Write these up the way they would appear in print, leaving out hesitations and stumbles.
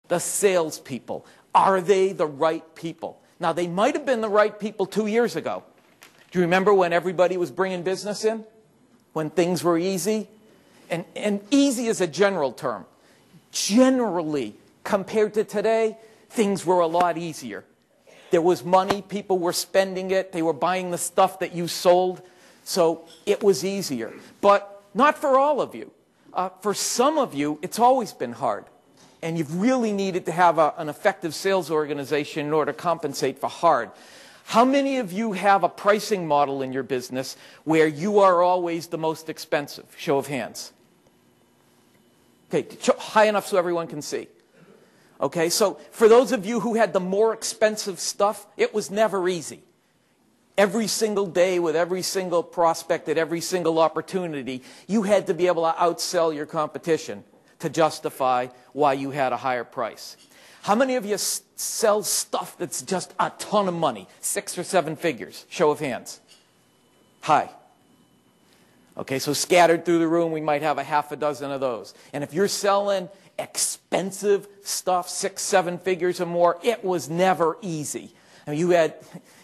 the salespeople. Are they the right people? Now, they might have been the right people 2 years ago. Do you remember when everybody was bringing business in? When things were easy? And easy is a general term. Generally, compared to today, things were a lot easier. There was money, people were spending it, they were buying the stuff that you sold, so it was easier. But not for all of you. For some of you, it's always been hard. And you've really needed to have an effective sales organization in order to compensate for hard. How many of you have a pricing model in your business where you are always the most expensive? Show of hands. Okay, high enough so everyone can see. Okay, so for those of you who had the more expensive stuff, it was never easy. Every single day with every single prospect at every single opportunity, you had to be able to outsell your competition to justify why you had a higher price. How many of you sell stuff that's just a ton of money, 6 or 7 figures? Show of hands. High. Okay, so scattered through the room, we might have a half a dozen of those. And if you're selling expensive stuff, 6, 7 figures or more, it was never easy. I mean,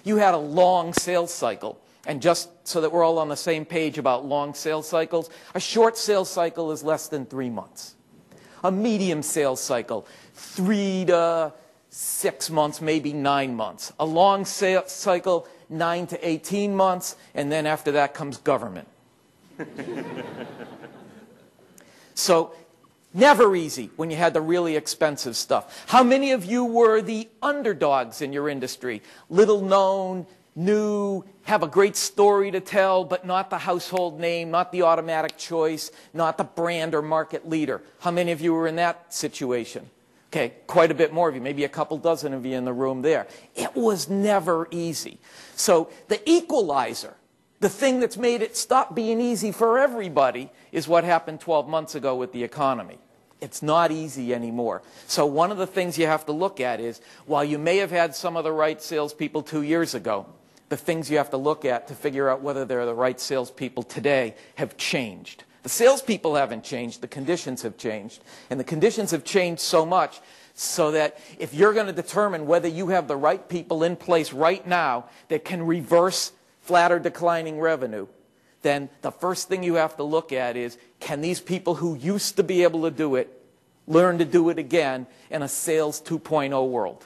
you had a long sales cycle. And just so that we're all on the same page about long sales cycles, a short sales cycle is less than 3 months. A medium sales cycle, 3 to 6 months, maybe 9 months. A long sales cycle, 9 to 18 months, and then after that comes government. So, never easy when you had the really expensive stuff. How many of you were the underdogs in your industry? Little known, new, have a great story to tell, but not the household name, not the automatic choice, not the brand or market leader. How many of you were in that situation? Okay, quite a bit more of you, maybe a couple dozen of you in the room there. It was never easy. So the equalizer, the thing that's made it stop being easy for everybody, is what happened 12 months ago with the economy. It's not easy anymore. So one of the things you have to look at is, while you may have had some of the right salespeople 2 years ago, the things you have to look at to figure out whether they're the right salespeople today have changed. The salespeople haven't changed, the conditions have changed. And the conditions have changed so much so that if you're going to determine whether you have the right people in place right now that can reverse flat or declining revenue, then the first thing you have to look at is, can these people who used to be able to do it learn to do it again in a sales 2.0 world?